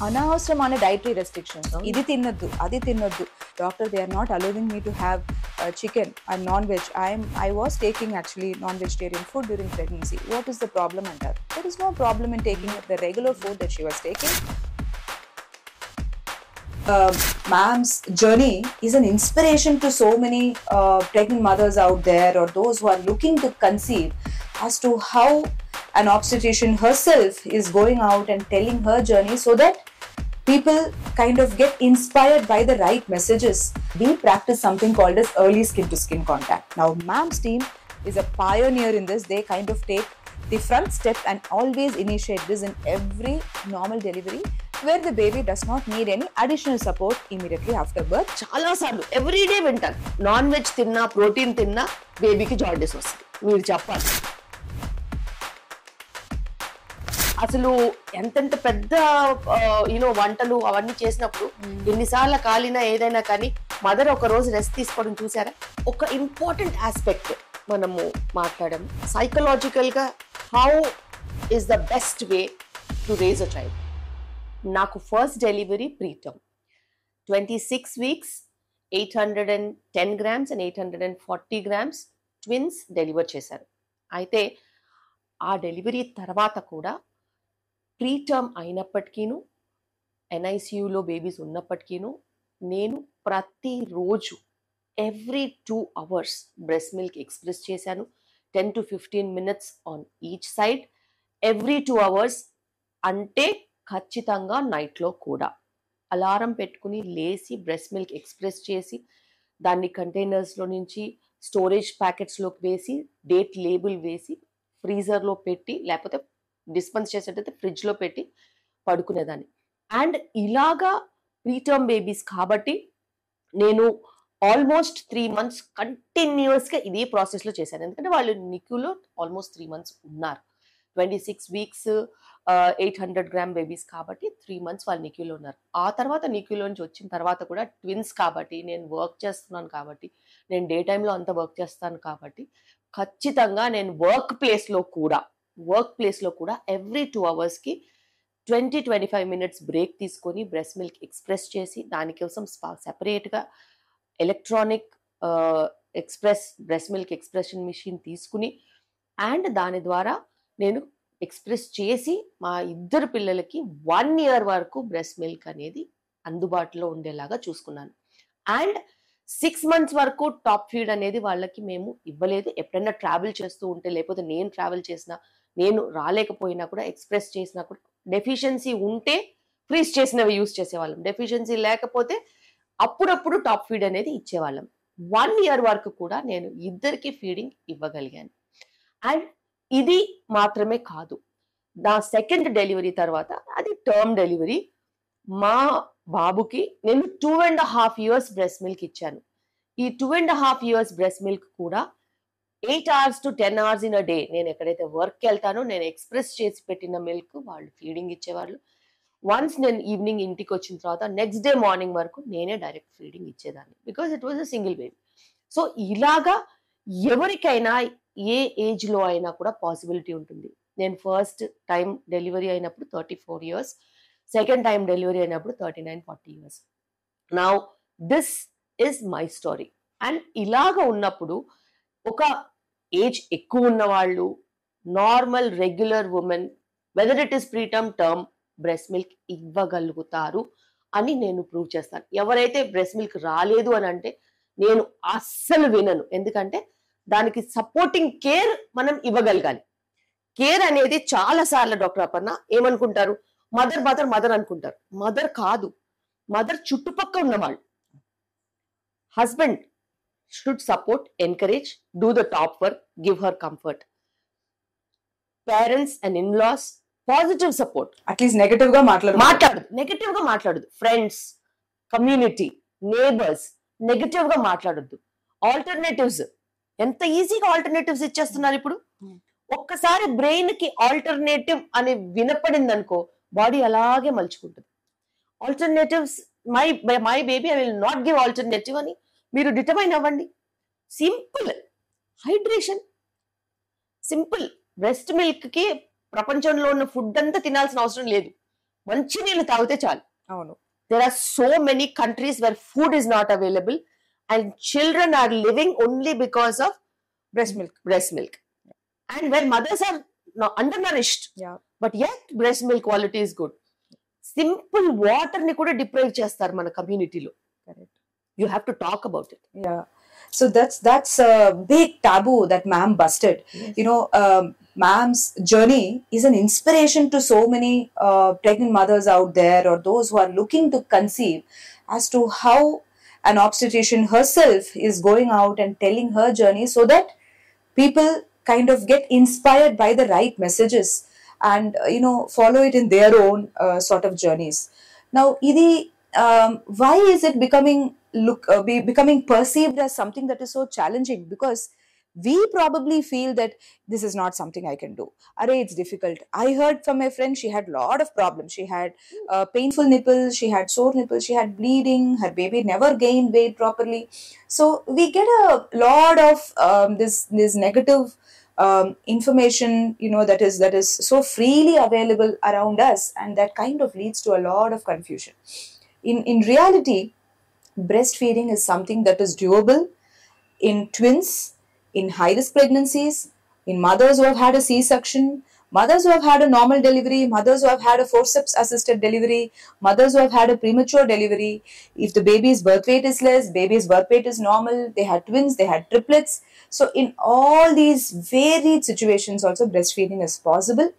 అనవసరమైన dietary restrictions, ఇది తినొద్దు అది తినొద్దు. Doctor, they are not allowing me to have chicken and non veg. I was taking actually non-vegetarian food during pregnancy. What is the problem అంటారు? There is no problem in taking the regular food that she was taking. Ma'am's journey is an inspiration to so many pregnant mothers out there, or those who are looking to conceive, as to how an obstetrician herself is going out and telling her journey, so that people kind of get inspired by the right messages. We practice something called as early skin to skin contact. Now Ma'am's team is a pioneer in this. They kind of take the front step and always initiate this in every normal delivery, where the baby does not need any additional support immediately after birth. చాలా సార్లు everyday వింటారు, non veg తిన్నా protein తిన్నా బేబీకి jaundice వస్తుంది. మీరు చెప్పాలి అసలు ఎంతెంత పెద్ద వంటలు అవన్నీ చేసినప్పుడు ఎన్నిసార్లు కాలినా ఏదైనా కానీ మదర్ ఒక రోజు రెస్ట్ తీసుకోవడం చూసారా? ఒక ఇంపార్టెంట్ ఆస్పెక్ట్ మనము మాట్లాడాము, సైకలాజికల్ గా how is the best way to raise a child. నాకు first delivery preterm 26 weeks 810 grams and 840 grams twins deliver చేశారు. అయితే ఆ డెలివరీ తర్వాత కూడా ప్రీటర్మ్ అయినప్పటికీను NICUలో బేబీస్ ఉన్నప్పటికీను నేను ప్రతిరోజు every 2 hours breast milk express చేశాను. 10 to 15 minutes on each side every 2 hours. అంటే ఖచ్చితంగా నైట్లో కూడా అలారం పెట్టుకుని లేచి బ్రెస్ట్ మిల్క్ ఎక్స్ప్రెస్ చేసి దాన్ని కంటైనర్స్లో నుంచి స్టోరేజ్ ప్యాకెట్స్లోకి వేసి డేట్ లేబుల్ వేసి ఫ్రీజర్లో పెట్టి, లేకపోతే డిస్పెన్స్ చేసేటైతే ఫ్రిడ్జ్లో పెట్టి పడుకునేదాన్ని. అండ్ ఇలాగా ప్రీటర్మ్ బేబీస్ కాబట్టి నేను ఆల్మోస్ట్ 3 months కంటిన్యూస్గా ఇదే ప్రాసెస్లో చేశాను. ఎందుకంటే వాళ్ళు NICUలో ఆల్మోస్ట్ 3 months ఉన్నారు. 26 weeks 800 gram బేబీస్ కాబట్టి 3 months వాళ్ళు NICUలో ఉన్నారు. ఆ తర్వాత NICUలో నుంచి వచ్చిన తర్వాత కూడా ట్విన్స్ కాబట్టి, నేను వర్క్ చేస్తున్నాను కాబట్టి, నేను డే టైంలో అంతా వర్క్ చేస్తాను కాబట్టి ఖచ్చితంగా నేను వర్క్ ప్లేస్లో కూడా ఎవ్రీ 2 hours-కి 20-25 minutes బ్రేక్ తీసుకొని బ్రెస్ట్ మిల్క్ ఎక్స్ప్రెస్ చేసి దానికోసం సెపరేట్గా electronic express breast milk expression machine తీసుకుని అండ్ దాని ద్వారా నేను ఎక్స్ప్రెస్ చేసి మా ఇద్దరు పిల్లలకి 1 year వరకు బ్రెస్ట్ మిల్క్ అనేది అందుబాటులో ఉండేలాగా చూసుకున్నాను. అండ్ 6 months వరకు టాప్ ఫీడ్ అనేది వాళ్ళకి మేము ఇవ్వలేదు. ఎప్పుడైనా ట్రావెల్ చేస్తూ ఉంటే, లేకపోతే నేను ట్రావెల్ చేసినా, నేను రాలేకపోయినా కూడా, ఎక్స్ప్రెస్ చేసినా కూడా, డెఫిషియన్సీ ఉంటే ఫ్రీజ్ చేసినవి యూజ్ చేసేవాళ్ళం. డెఫిషియన్సీ లేకపోతే అప్పుడప్పుడు టాప్ ఫీడ్ అనేది ఇచ్చేవాళ్ళం. 1 year వరకు కూడా నేను ఇద్దరికి ఫీడింగ్ ఇవ్వగలిగాను. అండ్ ఇది మాత్రమే కాదు, నా సెకండ్ డెలివరీ తర్వాత, అది టర్మ్ డెలివరీ, మా బాబుకి నేను 2.5 years బ్రెస్ట్ మిల్క్ ఇచ్చాను. ఈ 2.5 years బ్రెస్ట్ మిల్క్ కూడా 8 hours to 10 hours in a day నేను ఎక్కడైతే వర్క్కి వెళ్తానో నేను ఎక్స్ప్రెస్ చేసి పెట్టిన మిల్క్ వాళ్ళు ఫీడింగ్ ఇచ్చేవాళ్ళు. వన్స్ నేను ఈవినింగ్ ఇంటికి వచ్చిన తర్వాత నెక్స్ట్ డే మార్నింగ్ వరకు నేనే డైరెక్ట్ ఫీడింగ్ ఇచ్చేదాన్ని, because it was a single baby. So ఇలాగా ఎవరికైనా ఏ ఏజ్లో అయినా కూడా పాసిబిలిటీ ఉంటుంది. నేను ఫస్ట్ టైం డెలివరీ అయినప్పుడు 34 years, సెకండ్ టైం డెలివరీ అయినప్పుడు 39-40 years. Now this is my story. And ఇలాగ ఉన్నప్పుడు ఒక ఏజ్ ఎక్కువ ఉన్న వాళ్ళు, normal regular women, whether it is preterm term, breast milk ఇవ్వగలుగుతారు అని నేను ప్రూవ్ చేస్తాను. ఎవరైతే బ్రెస్ట్ మిల్క్ రాలేదు అని అంటే నేను అస్సలు వినను. ఎందుకంటే దానికి సపోర్టింగ్ కేర్ మనం ఇవ్వగలగాలి. కేర్ అనేది చాలా సార్లు డాక్టర్ అపర్ణ ఏమనుకుంటారు, మదర్ మదర్ మదర్ అనుకుంటారు. మదర్ కాదు, మదర్ చుట్టుపక్కల ఉన్నవాళ్ళు. Husband should support, encourage, do the top work, give her comfort. Parents and in laws positive support, at least negative గా మాట్లాడదు. ఫ్రెండ్స్, కమ్యూనిటీ, నేబర్స్ నెగటివ్ గా మాట్లాడొద్దు. ఆల్టర్నేటివ్స్, ఎంత ఈజీగా ఆల్టర్నేటివ్స్ ఇచ్చేస్తున్నారు ఇప్పుడు. ఒక్కసారి బ్రెయిన్ కి ఆల్టర్నేటివ్ అని వినపడింది అనుకో, బాడీ అలాగే మలుచుకుంటుంది. Alternatives, my baby I will not give alternative అని మీరు డిటర్మైన్ అవ్వండి. Simple hydration, simple breast milk కి ప్రపంచంలో ఉన్న ఫుడ్ అంతా తినాల్సిన అవసరం లేదు. మంచి నీళ్ళు తాగితే చాలు. అవును. There are so many countries where food is not available and children are living only because of breast milk. And where mothers are undernourished, Yeah. but yet breast milk quality is good. Simple water ni kuda deprive chestar mana community lo. Correct. You have to talk about it. Yeah. So that's a big taboo that ma'am busted. Yes. You know, ma'am's journey is an inspiration to so many pregnant mothers out there, or those who are looking to conceive, as to how an obstetrician herself is going out and telling her journey, so that people kind of get inspired by the right messages and follow it in their own sort of journeys. Now, why is it becoming perceived as something that is so challenging? Because we probably feel that this is not something I can do. Arey, it's difficult. I heard from my friend, she had a lot of problems. She had painful nipples, she had sore nipples, she had bleeding, her baby never gained weight properly. So we get a lot of this negative information, that is so freely available around us, and that kind of leads to a lot of confusion. In reality, breastfeeding is something that is doable in twins, in high-risk pregnancies, in mothers who have had a C-section, mothers who have had a normal delivery, mothers who have had a forceps-assisted delivery, mothers who have had a premature delivery. If the baby's birth weight is less, baby's birth weight is normal, they had twins, they had triplets. So in all these varied situations also, breastfeeding is possible.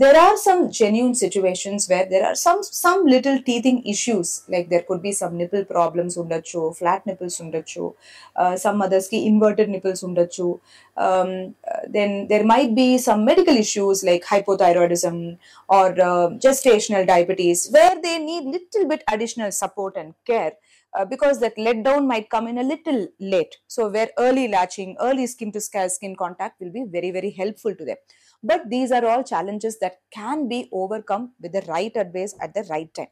There are some genuine situations where there are some little teething issues, like there could be some nipple problems undachu, flat nipples undachu, some mothers ki inverted nipples undachu. Then there might be some medical issues like hypothyroidism or gestational diabetes, where they need little bit additional support and care, because that letdown might come in a little late. So where early latching, early skin to skin contact will be very, very helpful to them. But these are all challenges that can be overcome with the right advice at the right time.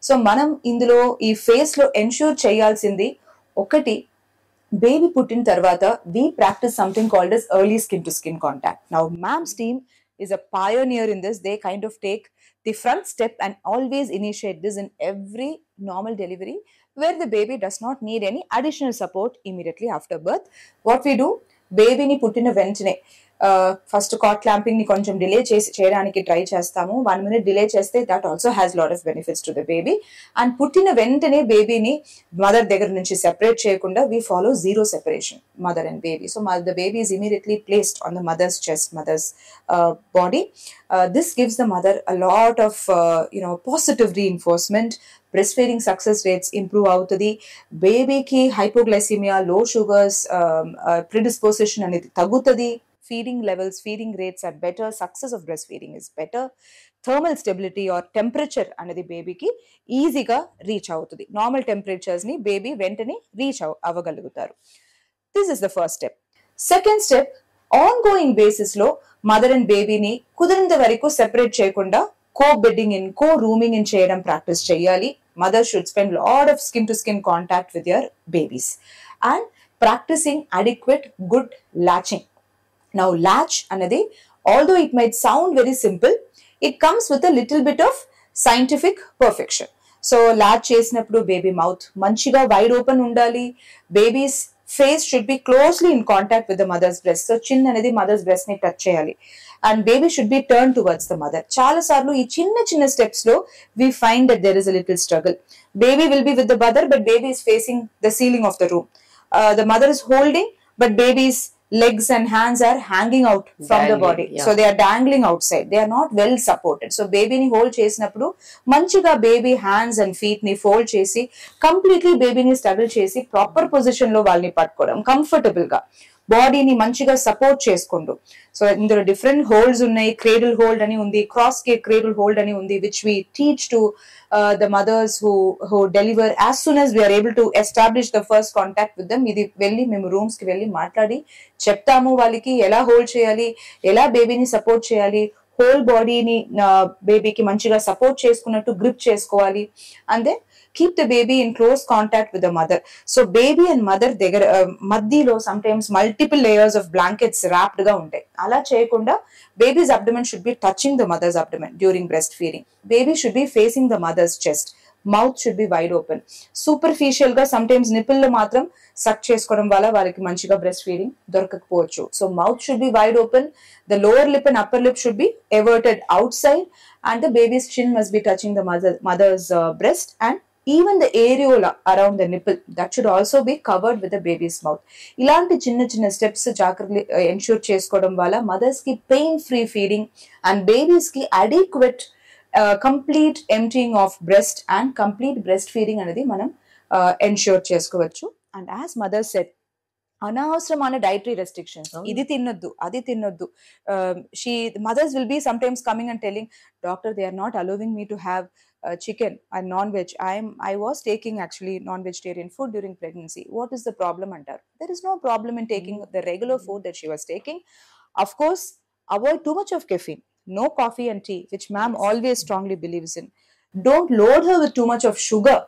So మనం ఇందులో ఈ face లో ensure చేయాల్సింది ఒకటి, baby పుట్టిన తర్వాత we practice something called as early skin to skin contact. Now ma'am's team is a pioneer in this. They kind of take the front step and always initiate this in every normal delivery, where the baby does not need any additional support immediately after birth. What we do, baby ni puttina ventane first cord clamping ని కొంచెం delay చేయడానికి try చేస్తాము. 1 minute delay చేస్తే that also has lot of benefits to the baby. And పుట్టిన వెంటనే బేబీని mother దగ్గర నుంచి సెపరేట్ చేయకుండా we follow zero separation, mother and baby. So the baby is immediately placed on the mother's chest, mother's body. This gives the mother a lot of positive reinforcement. Breastfeeding success rates improve అవుతుంది. బేబీకి hypoglycaemia, లో sugars predisposition అనేది తగ్గుతుంది. Feeding levels, feeding rates are better. Success of breastfeeding is better. Thermal stability or temperature అనేది బేబీకి ఈజీగా reach అవుతుంది. Normal temperatures ని బేబీ వెంటనే రీచ్ అవ్వగలుగుతారు. This is the first step. Second step, ongoing basis లో మదర్ అండ్ బేబీని కుదిరినంత వరకు సెపరేట్ చేయకుండా co bedding in, co rooming in చేయడం ప్రాక్టీస్ చేయాలి. Mother should spend lot of skin to skin contact with your babies and practising adequate good latching. Now latch anadi, although it might sound very simple, it comes with a little bit of scientific perfection. So latch చేసినప్పుడు baby mouth మంచిగా wide open ఉండాలి. Baby's face should be closely in contact with the mother's breast. So chin అనేది mother's breast ని touch చేయాలి. And baby should be turned towards the mother. చాలా సార్లు ఈ చిన్న steps లో we find that there is a little struggle. Baby will be with the mother, but baby is facing the ceiling of the room. The mother is holding, but baby's legs and hands are hanging out from the body. Yeah. So they are dangling outside. They are not well supported. So baby ni hold చేసినప్పుడు మంచిగా baby hands and feet ni fold చేసి completely baby ni staggle చేసి proper position లో వాళ్ళని పట్టుకోవడం, comfortable గా బాడీని మంచిగా సపోర్ట్ చేసుకుంటూ. సో ఇందులో డిఫరెంట్ హోల్డ్స్ ఉన్నాయి. క్రేడిల్ హోల్డ్ అని ఉంది, క్రాస్ క్రేడిల్ హోల్డ్ అని ఉంది, which we teach to the mothers who deliver as soon as we are able to establish the first contact with them. ఇది వెళ్ళి మేము రూమ్స్ కి వెళ్ళి మాట్లాడి చెప్తాము వాళ్ళకి ఎలా హోల్డ్ చేయాలి, ఎలా బేబీని సపోర్ట్ చేయాలి, హోల్ బాడీని బేబీకి మంచిగా సపోర్ట్ చేసుకున్నట్టు గ్రిప్ చేసుకోవాలి. And then keep the baby in close contact with the mother. So baby and mother దగ్గర మధ్యలో sometimes multiple layers of blankets wrapped గా ఉంటాయి. అలా చేయకుండా baby's abdomen should be touching the mother's abdomen during breastfeeding. Baby should be facing the mother's chest. Mouth should be wide open. Superficial ga sometimes nipple lo matram suck chesukodam valla valaki manchiga breastfeeding dorakapochu. So mouth should be wide open. The lower lip and upper lip should be everted outside, and the baby's chin must be touching the mother's breast, and even the areola around the nipple, that should also be covered with the baby's mouth. Ilanti chinna chinna steps jagrali ensure chesukodam valla mothers ki pain free feeding and babies ki adequate complete emptying of breast and complete breastfeeding anadi manam ensure chesukovachu. And as mother said, అనవసరమైన dietary restrictions, ఇది తినొద్దు అది తినొద్దు. Mothers will be sometimes coming and telling, doctor, they are not allowing me to have chicken and non-veg. I was taking actually non-vegetarian food during pregnancy. What is the problem antaru? There is no problem in taking the regular food that she was taking. Of course, avoid too much of caffeine. No coffee and tea, which ma'am always strongly believes in. Don't load her with too much of sugar.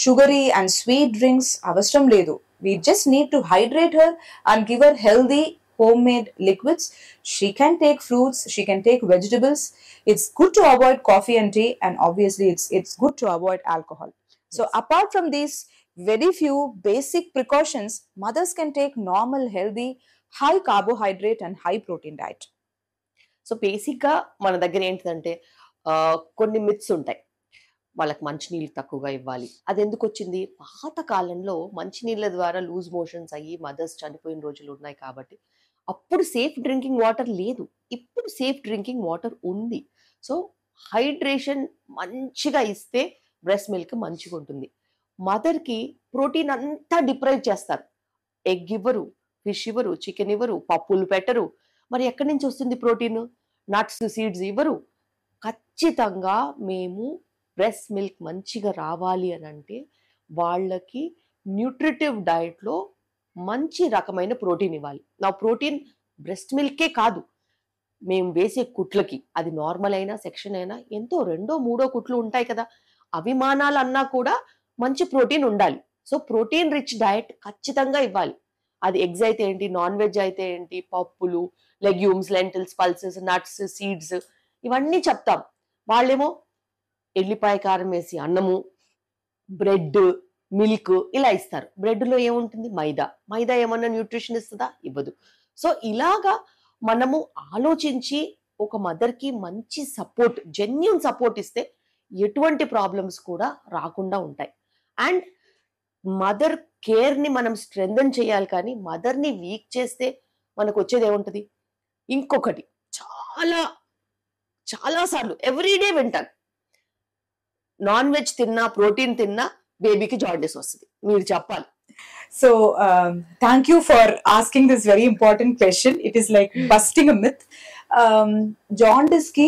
Sugary and sweet drinks avasram ledu. We just need to hydrate her and give her healthy homemade liquids. She can take fruits, she can take vegetables. It's good to avoid coffee and tea, and obviously it's good to avoid alcohol. So apart from these very few basic precautions, mothers can take normal, healthy, high carbohydrate and high protein diet. So బేసిక్గా మన దగ్గర ఏంటంటే కొన్ని myths ఉంటాయి. వాళ్ళకి మంచినీళ్ళు తక్కువగా ఇవ్వాలి. అది ఎందుకు వచ్చింది? పాత కాలంలో మంచినీళ్ళ ద్వారా లూజ్ మోషన్స్ అయ్యి మదర్స్ చనిపోయిన రోజులు ఉన్నాయి కాబట్టి అప్పుడు సేఫ్ డ్రింకింగ్ వాటర్ లేదు. ఇప్పుడు సేఫ్ డ్రింకింగ్ వాటర్ ఉంది. సో హైడ్రేషన్ మంచిగా ఇస్తే బ్రెస్ట్ మిల్క్ మంచిగా ఉంటుంది. మదర్కి ప్రోటీన్ అంతా డిప్రైవ్ చేస్తారు. ఎగ్ ఇవ్వరు, ఫిష్ ఇవ్వరు, చికెన్ ఇవ్వరు, పప్పులు పెట్టరు. మరి ఎక్కడి నుంచి వస్తుంది ప్రోటీన్? నట్స్, సీడ్స్ ఇవ్వరు. ఖచ్చితంగా మేము బ్రెస్ట్ మిల్క్ మంచిగా రావాలి అని అంటే వాళ్ళకి న్యూట్రిటివ్ డైట్లో మంచి రకమైన ప్రోటీన్ ఇవ్వాలి. నా ప్రోటీన్ బ్రెస్ట్ మిల్కే కాదు, మేము వేసే కుట్లకి, అది నార్మల్ అయినా సెక్షన్ అయినా ఎంతో 2, 3 కుట్లు ఉంటాయి కదా, అవిమానాలు అన్నా కూడా మంచి ప్రోటీన్ ఉండాలి. సో ప్రోటీన్ రిచ్ డయట్ ఖచ్చితంగా ఇవ్వాలి. అది ఎగ్స్ అయితే ఏంటి, నాన్ వెజ్ అయితే ఏంటి, పప్పులు, legumes, lintels, pulses, nuts, seeds ఇవన్నీ చెప్తాం. వాళ్ళేమో ఎల్లిపాయ కారం వేసి అన్నము, బ్రెడ్, మిల్క్ ఇలా ఇస్తారు. బ్రెడ్లో ఏముంటుంది? మైదా. మైదా ఏమన్నా న్యూట్రిషన్ ఇస్తుందా? ఇవ్వదు. సో ఇలాగా మనము ఆలోచించి ఒక మదర్కి మంచి సపోర్ట్, జెన్యూన్ సపోర్ట్ ఇస్తే ఎటువంటి ప్రాబ్లమ్స్ కూడా రాకుండా ఉంటాయి. అండ్ మదర్ కేర్ని మనం స్ట్రెంథన్ చేయాలి, కానీ మదర్ని వీక్ చేస్తే మనకు వచ్చేది ఏముంటుంది? ఇంకొకటి చాలా చాలా సార్లు ఎవ్రీడే వింటాను, నాన్ వెజ్ తిన్నా, ప్రోటీన్ తిన్నా బేబీకి జాండిస్ వస్తుంది. మీరు చెప్పాలి. So thank you for asking this very important question. It is like busting a myth. Jaundice ki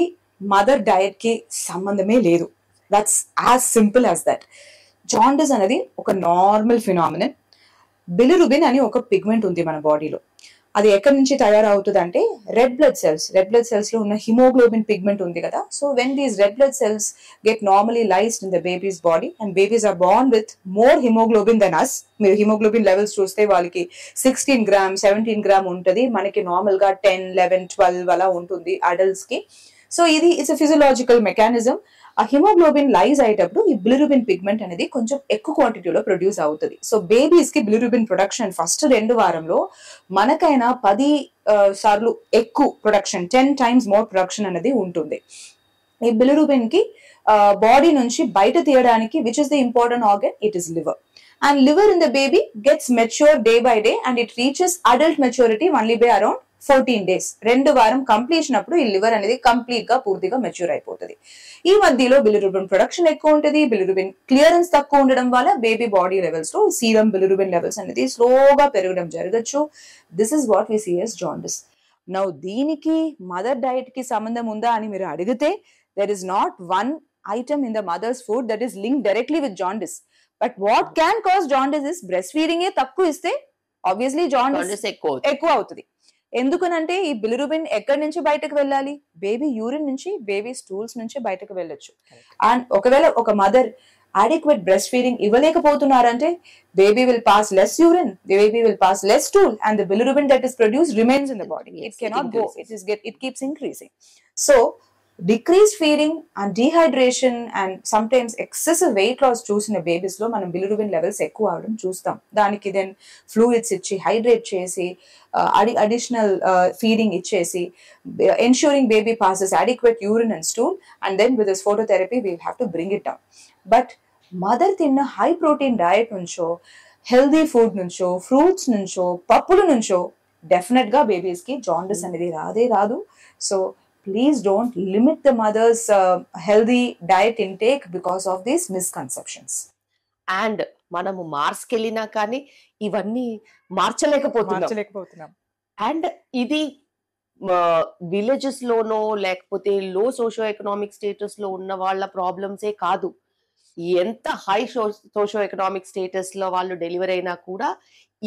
mother diet ki sambandhame ledu. That's as simple as that. Jaundice anadi oka normal phenomenon. Bilirubin ani oka pigment undi mana body lo. అది ఎక్కడి నుంచి తయారవుతుంది అంటే red blood cells లో ఉన్న haemoglobin pigment ఉంది కదా. So when these red blood cells get normally lysed in the baby's body and babies are born with more haemoglobin than us. మీరు హిమోగ్లోబిన్ లెవెల్స్ చూస్తే వాళ్ళకి 16 గ్రామ్ 17 గ్రామ్ ఉంటుంది, మనకి normal గా 10, 11, 12 అలా ఉంటుంది అడల్ట్స్ కి. సో ఇది ఇట్స్ ఎ ఫిజియలాజికల్ మెకానిజం. ఆ హిమోగ్లోబిన్ లైజ్ అయ్యేటప్పుడు ఈ బిలిరుబిన్ పిగ్మెంట్ అనేది కొంచెం ఎక్కువ క్వాంటిటీలో ప్రొడ్యూస్ అవుతుంది. సో బేబీస్ కి బిలిరుబిన్ ప్రొడక్షన్ ఫస్ట్ 2 వారంలో మనకైనా 10 సార్లు ఎక్కువ ప్రొడక్షన్, 10 times మోర్ ప్రొడక్షన్ అనేది ఉంటుంది. ఈ బిలిరుబిన్ కి బాడీ నుంచి బయట తీయడానికి which is the important organ, it is liver. And liver in the baby gets mature day by day and it reaches adult maturity only by around 14 days. 2 వారం completion అప్పుడు ఈ లివర్ అనేది complete గా పూర్తిగా mature అయిపోతుంది. ఈ మధ్యలో bilirubin production ఎక్కువ ఉంటుంది, బిలిరుబిన్ క్లియరెన్స్ తక్కువ ఉండడం వల్ల బేబీ బాడీ లెవెల్స్ లో సీరం బిలిరుబిన్ లెవెల్స్ అనేది స్లోగా పెరగడం జరగచ్చు. This is what we see as jaundice. Now దీనికి మదర్ డైట్ కి సంబంధం ఉందా అని మీరు అడిగితే, there is not one item in the mother's food that is linked directly with jaundice. But what can cause jaundice is breastfeeding ఏ తక్కువ ఇస్తే obviously jaundice ఎక్కువ అవుతుంది. ఎందుకనంటే ఈ బిలిరుబిన్ ఎక్కడి నుంచి బయటకు వెళ్ళాలి? బేబీ యూరిన్ నుంచి, బేబీ స్టూల్స్ నుంచి బయటకు వెళ్ళొచ్చు. అండ్ ఒకవేళ ఒక mother adequate breastfeeding ఇవ్వలేకపోతున్నారంటే baby will pass less urine, the baby will pass less stool, and the bilirubin that is produced remains in the body. It cannot go. It keeps increasing. So decreased feeding and dehydration and sometimes excessive weight loss చూసిన babies లో మనం bilirubin levels ఎక్కువ అవడం చూస్తాం. దానికి then fluids ఇచ్చి hydrate చేసి additional feeding ఇచ్చేసి ensuring baby passes adequate urine and stool, and then with this phototherapy we will have to bring it down. But mother తిన్న హై ప్రోటీన్ డయట్ నుంచో, healthy food నుంచో, fruits నుంచో, పప్పుల నుంచో definite గా babies కి jaundice అనేది రాదు. So please don't limit the mother's healthy diet intake because of these misconceptions. And మనము మార్స్కి వెళ్ళినా కానీ ఇవన్నీ మార్చలేకపోతున్నాం. అండ్ ఇది విలేజెస్ లోనో లేకపోతే లో సోషో ఎకనామిక్ స్టేటస్ లో ఉన్న వాళ్ళ ప్రాబ్లమ్సే కాదు. ఎంత హై సోషో ఎకనామిక్ స్టేటస్ లో వాళ్ళు డెలివరీ అయినా కూడా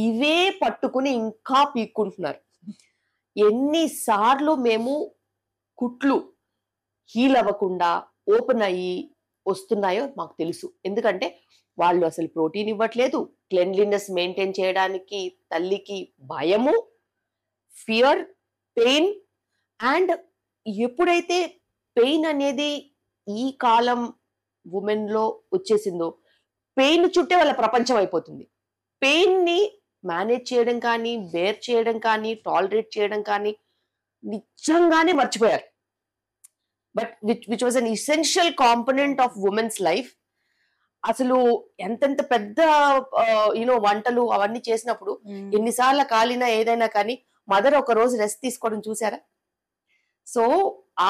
ఇవే పట్టుకుని ఇంకా పీక్కుంటున్నారు. ఎన్నిసార్లు మేము కుట్లు హీల్ అవ్వకుండా ఓపెన్ అయ్యి వస్తున్నాయో మాకు తెలుసు. ఎందుకంటే వాళ్ళు అసలు ప్రోటీన్ ఇవ్వట్లేదు, క్లెన్లీనెస్ మెయింటైన్ చేయడానికి తల్లికి భయము, ఫియర్, పెయిన్. అండ్ ఎప్పుడైతే పెయిన్ అనేది ఈ కాలం ఉమెన్ లో వచ్చేసిందో పెయిన్ చుట్టే వాళ్ళ ప్రపంచం అయిపోతుంది. పెయిన్ ని మేనేజ్ చేయడం కానీ, బేర్ చేయడం కానీ, టాలరేట్ చేయడం కానీ నిజంగానే మర్చిపోయారు. But which was an essential component of women's life. అసలు ఎంతెంత పెద్ద వంటలు అవన్నీ చేసినప్పుడు ఎన్నిసార్లు కాలినా ఏదైనా కానీ మదర్ ఒక రోజు రెస్ట్ తీసుకోవడం చూసారా? సో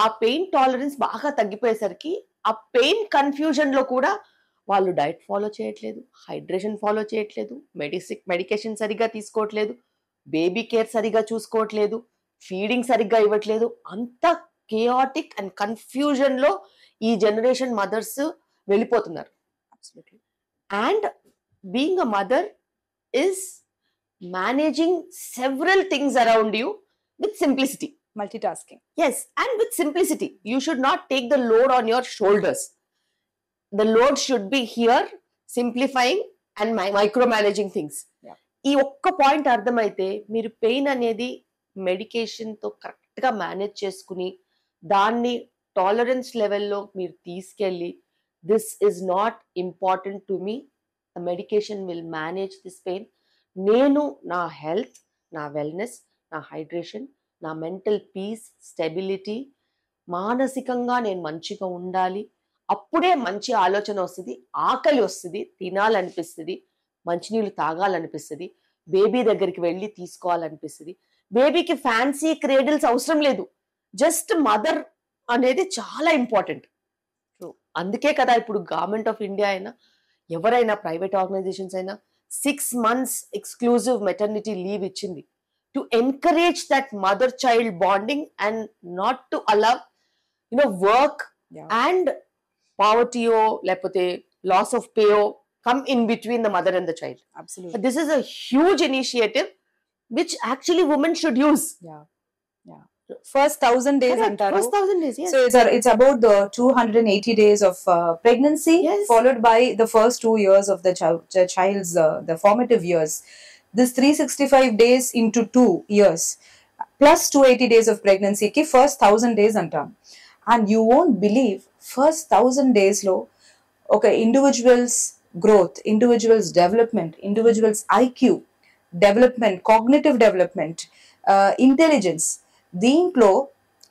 ఆ పెయిన్ టాలరెన్స్ బాగా తగ్గిపోయేసరికి ఆ పెయిన్ కన్ఫ్యూజన్ లో కూడా వాళ్ళు డైట్ ఫాలో చేయట్లేదు, హైడ్రేషన్ ఫాలో చేయట్లేదు, మెడికేషన్ సరిగ్గా తీసుకోవట్లేదు, బేబీ కేర్ సరిగ్గా చూసుకోవట్లేదు, ఫీడింగ్ సరిగ్గా ఇవ్వట్లేదు. అంత కేయాటిక్ అండ్ కన్ఫ్యూజన్ లో ఈ జనరేషన్ మదర్స్ వెళ్ళిపోతున్నారు. And being a mother is managing several things around you with simplicity. Multitasking. Yes, and with simplicity. You should not take the load on your shoulders. The load should be here, simplifying and micromanaging things. ఈ ఒక్క point అర్థమైతే మీరు pain అనేది medication తో correct గా manage చేసుకుని దాన్ని tolerance లెవెల్లో మీరు తీసుకెళ్ళి this is not important to me, the medication will manage this pain. నేను నా హెల్త్, నా వెల్నెస్, నా హైడ్రేషన్, నా మెంటల్ పీస్, స్టెబిలిటీ, మానసికంగా నేను మంచిగా ఉండాలి. అప్పుడే మంచి ఆలోచన వస్తుంది, ఆకలి వస్తుంది, తినాలనిపిస్తుంది, మంచినీళ్ళు తాగాలనిపిస్తుంది, బేబీ దగ్గరికి వెళ్ళి తీసుకోవాలనిపిస్తుంది. బేబీకి ఫ్యాన్సీ క్రేడిల్స్ అవసరం లేదు, జస్ట్ మదర్ అనేది చాలా ఇంపార్టెంట్. అందుకే కదా ఇప్పుడు గవర్నమెంట్ ఆఫ్ ఇండియా అయినా ఎవరైనా ప్రైవేట్ ఆర్గనైజేషన్స్ అయినా 6 months ఎక్స్క్లూజివ్ మెటర్నిటీ లీవ్ ఇచ్చింది. To encourage that mother-child bonding and not to allow, work and poverty or loss of pay come in between the mother and the child. Absolutely. But this is a huge initiative which actually women should use. First 1,000 days antaru. First 1,000 days, yes. So it's about the 280 days of pregnancy, yes, followed by the first 2 years of the child's the formative years. This 365 days into 2 years plus 280 days of pregnancy ki first 1,000 days antam. And you won't believe first 1,000 days lo okay individual's growth, individual's development, individual's IQ development, cognitive development, intelligence, deentlo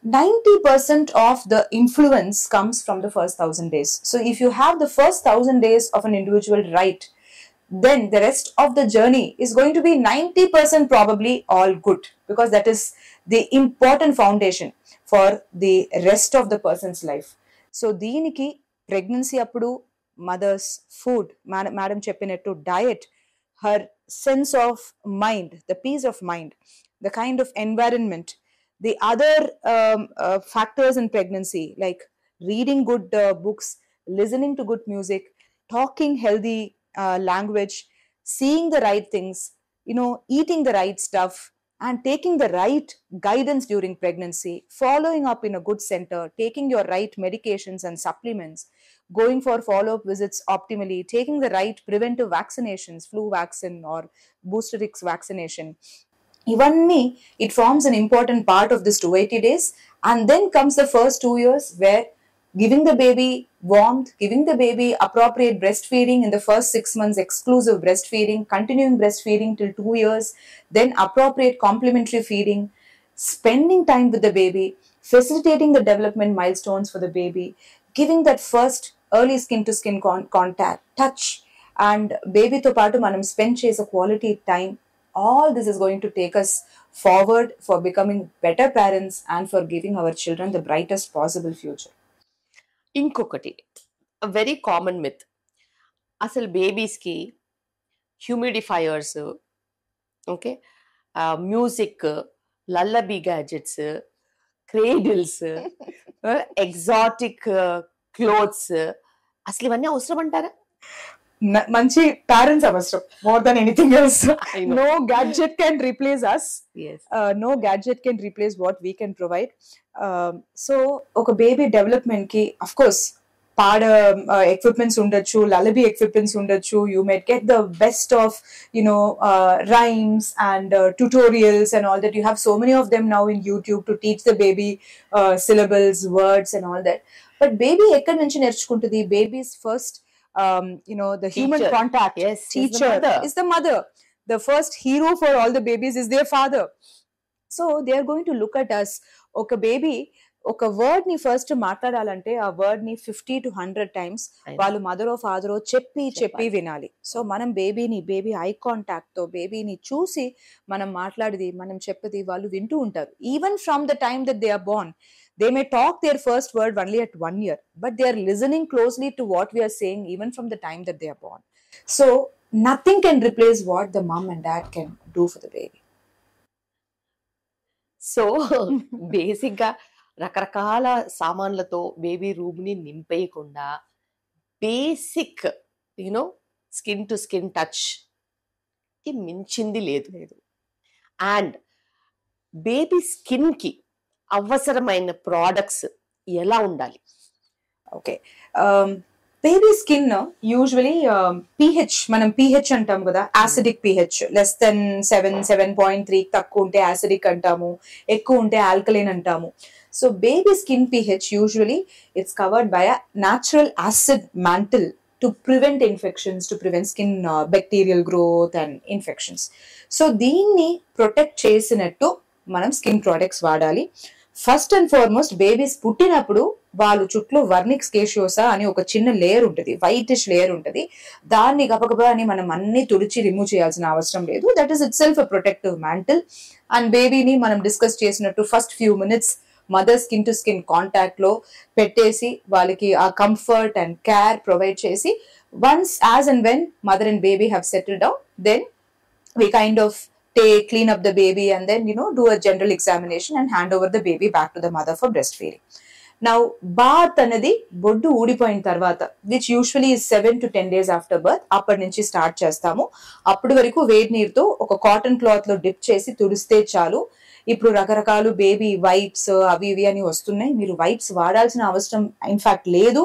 90% of the influence comes from the first 1,000 days. So if you have the first 1,000 days of an individual right, then the rest of the journey is going to be 90% probably all good, because that is the important foundation for the rest of the person's life. So deeniki pregnancy appudu mother's food, madam cheppinattu diet, her sense of mind, the peace of mind, the kind of environment, the other factors in pregnancy like reading good books, listening to good music, talking healthy language, seeing the right things, eating the right stuff, and taking the right guidance during pregnancy, following up in a good center, taking your right medications and supplements, going for follow-up visits optimally, taking the right preventive vaccinations, flu vaccine or booster X vaccination. Ivanni, it forms an important part of this 280 days. And then comes the first 2 years where giving the baby warmth, giving the baby appropriate breastfeeding in the first 6 months, exclusive breastfeeding, continuing breastfeeding till 2 years, then appropriate complementary feeding, spending time with the baby, facilitating the development milestones for the baby, giving that first early skin to skin contact, touch, and baby to paatu manam spend chese quality time. All this is going to take us forward for becoming better parents and for giving our children the brightest possible future. ఇంకొకటి very common myth, అసలు బేబీస్కి humidifiers, okay, music, lullaby gadgets, cradles, exotic clothes, అసలు ఇవన్నీ అవసరం అంటారా? మంచి parents అవసరం more than anything else. No gadget can replace us. Yes. No gadget can replace what we can provide. So ఒక baby development కి అఫ్ కోర్స్ పాడ equipments ఉండొచ్చు, లలబీ ఎక్విప్మెంట్స్ ఉండొచ్చు. You might get the best of rhymes and tutorials and all that. You have so many of them now in YouTube to teach the baby syllables, words and all that. But baby ఎక్కడి నుంచి నేర్చుకుంటుంది? Baby's first the human Teacher. contact, Yes, teacher is the mother. The first hero for all the babies is their father. So they are going to look at us. Okay, baby, ఒక word ని first మాట్లాడాలంటే ఆ word ని 50 to 100 times వాళ్ళు మదరో ఫాదరో చెప్పి వినాలి. So మనం baby eye contact తో బేబీని చూసి మనం మాట్లాడేది, మనం చెప్పేది వాళ్ళు వింటూ ఉంటారు. Even from the time that they are born, they may talk their first word only at 1 year, but they are listening closely to what we are saying even from the time that they are born. So nothing can replace what the mom and dad can do for the baby. So బేసిక్గా రకరకాల సామాన్లతో baby రూమ్ని నింపేయకుండా basic skin to skin touch కి మించింది లేదు. And baby స్కిన్కి అవసరమైన ప్రోడక్ట్స్ ఎలా ఉండాలి? Okay, baby skin usually pH, మనం pH అంటాం కదా, యాసిడిక్ pH లెస్ దెన్ 7.3 తక్కువ ఉంటే యాసిడిక్ అంటాము, ఎక్కువ ఉంటే ఆల్కలైన్ అంటాము. So baby skin pH usually it's covered by a natural acid mantle to prevent infections, to prevent skin bacterial growth and infections. So దీన్ని ప్రొటెక్ట్ చేసినట్టు మనం స్కిన్ ప్రోడక్ట్స్ వాడాలి. ఫస్ట్ అండ్ ఫార్మోస్ట్ బేబీస్ పుట్టినప్పుడు వాళ్ళు చుట్టూ వర్నిక్స్ కేషియోసా అని ఒక చిన్న లేయర్ ఉంటుంది, వైటిష్ లేయర్ ఉంటుంది. దాన్ని గబగబా అని మనం అన్ని తుడిచి రిమూవ్ చేయాల్సిన అవసరం లేదు. That is itself a protective mantle. And బేబీని మనం డిస్కస్ చేసినట్టు first few minutes mother skin to skin contact లో పెట్టేసి వాళ్ళకి ఆ కంఫర్ట్ అండ్ కేర్ ప్రొవైడ్ చేసి, once as and when mother and baby have settle down, then we kind of clean up the baby and then do a general examination and hand over the baby back to the mother for breastfeeding. Now bath anadi boddu ఊడిపోయిన తర్వాత, which usually is 7 to 10 days after birth, అప్పటి నుంచి start చేస్తాము. అప్పటి వరకు వేడి నీరుతో ఒక cotton cloth లో డిప్ చేసి తుడిస్తే చాలు. ఇప్పుడు రకరకాలు బేబీ వైప్స్ అవి ఇవి అని వస్తున్నాయి. మీరు వైప్స్ వాడాల్సిన అవసరం ఇన్ఫాక్ట్ లేదు.